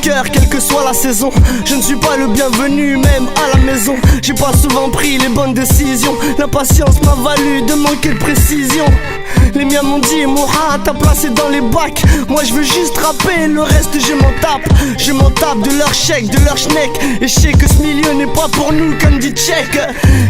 cœur, quelle que soit la saison. Je ne suis pas le bienvenu, même à la maison. J'ai pas souvent pris les bonnes décisions. L'impatience m'a valu de manquer de précision. Les miens m'ont dit, Moura, t'as placé dans les bacs. Moi je veux juste rapper, le reste je m'en tape. Je m'en tape de leur chèque, de leur schneck. Et je sais que ce milieu n'est pas pour nous comme dit Tchèque.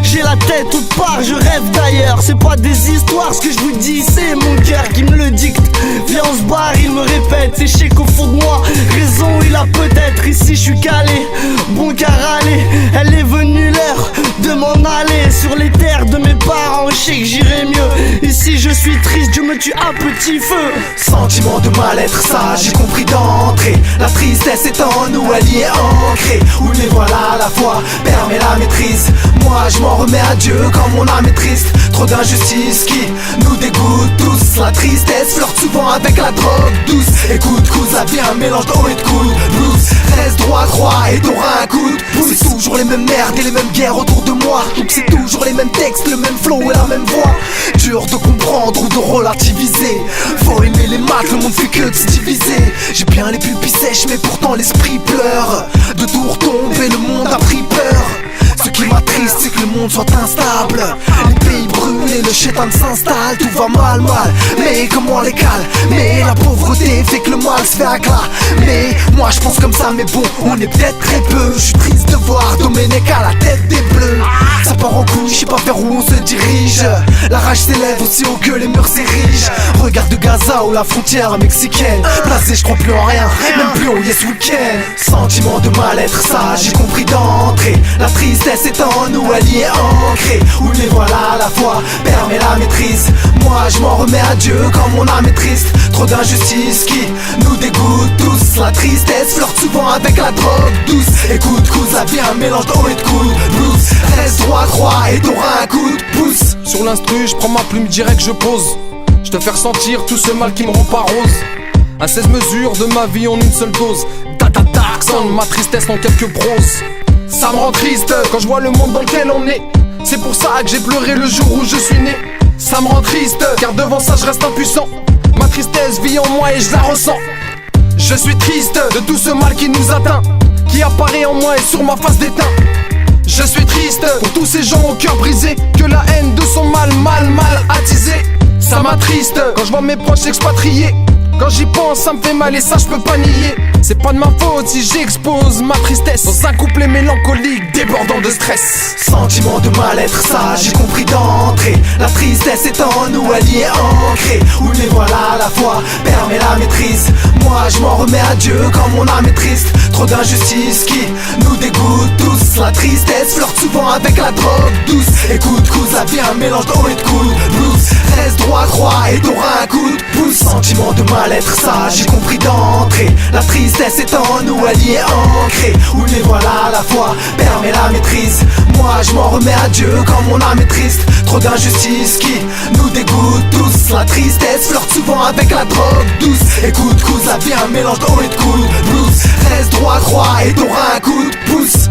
J'ai la tête autre part, je rêve d'ailleurs. C'est pas des histoires, ce que je vous dis, c'est mon cœur qui me le dicte. Viens on se barre, il me répète. Et je sais qu'au fond de moi, raison il a peut-être. Ici je suis calé, bon qu'à râler. Elle est venue l'heure de m'en aller. Sur les terres de mes parents, je sais que j'irai mieux. Ici je suis triste, je me tue à petit feu. Sentiment de mal-être, ça j'ai compris d'entrée. La tristesse est en nous, elle y est ancrée. Où les voilà à la fois, permet la maîtrise. Moi je m'en remets à Dieu quand mon âme est triste. Trop d'injustice qui nous dégoûte tous. La tristesse flirte souvent avec la drogue douce. Écoute, cause la vie un mélange d'eau et de coude. Blues, reste droit, croix et t'auras un coup de pouce. C'est toujours les mêmes merdes et les mêmes guerres autour de moi. Donc c'est toujours les mêmes textes, le même flow et la même voix. Dur de comprendre ou de relativiser. Faut aimer les maths, le monde fait que de se diviser. J'ai bien les pupilles sèches mais pourtant l'esprit pleure. De tout retomber, le monde a pris peur. Ce qui m'attriste c'est que le monde soit instable. Les pays brûlent et le chétan s'installe. Tout va mal, mais comment les cale. Mais la pauvreté fait que le mal se fait acclamer. Moi je pense comme ça mais bon, on est peut-être très peu. Je suis triste de voir Domenech à la tête des bleus. Ça part en couille, je sais pas vers où on se dirige. La rage s'élève aussi haut que les murs s'érigent. Regarde de Gaza ou la frontière mexicaine. Blasé, je crois plus en rien, même plus au Yes Weekend. Sentiment de mal-être, ça j'ai compris d'entrée. La tristesse est en nous, elle y est ancrée. Où les voilà à la fois, permet la maîtrise. Moi je m'en remets à Dieu quand mon âme est triste. Trop d'injustice qui nous dégoûte tous. La tristesse flirte souvent avec la drogue douce. Écoute, cause la vie un mélange d'eau et de coude. Blues, reste droit, croix et t'auras un coup de pouce. Sur l'instru, je prends ma plume direct, je pose. Je te fais ressentir tout ce mal qui me rend pas rose. À 16 mesures de ma vie en une seule dose. Dark sound, ma tristesse en quelques proses. Ça me rend triste quand je vois le monde dans lequel on est. C'est pour ça que j'ai pleuré le jour où je suis né. Ça me rend triste car devant ça je reste impuissant. Ma tristesse vit en moi et je la ressens. Je suis triste de tout ce mal qui nous atteint, qui apparaît en moi et sur ma face d'éteint. Je suis triste pour tous ces gens au cœur brisé, que la haine de son mal attisé. Ça m'attriste quand je vois mes proches expatriés. Quand j'y pense ça me fait mal et ça je peux pas nier. C'est pas de ma faute si j'expose ma tristesse dans un couplet mélancolique débordant de stress. Sentiment de mal-être, ça j'ai compris d'entrée. La tristesse est en nous, elle y est ancrée. Où les voilà à la fois, permet la maîtrise. Moi je m'en remets à Dieu quand mon âme est triste. Trop d'injustice qui nous dégoûte tous. La tristesse flirte souvent avec la drogue douce. Écoute, cause la vie un mélange d'eau et de coude. Blues, reste droit, croix et t'auras un coup de pouce. Sentiment de mal-être, ça j'ai compris d'entrée. La tristesse est en nous, elle y est ancrée. Où les voilà à la fois, permet la maîtrise. Moi je m'en remets à Dieu quand mon âme est triste. Trop d'injustice qui nous dégoûte tous. La tristesse flirte souvent avec la drogue douce. Écoute, cause la vie un mélange d'eau et de coude. Blues, reste droit, croix et t'auras un coup de pouce.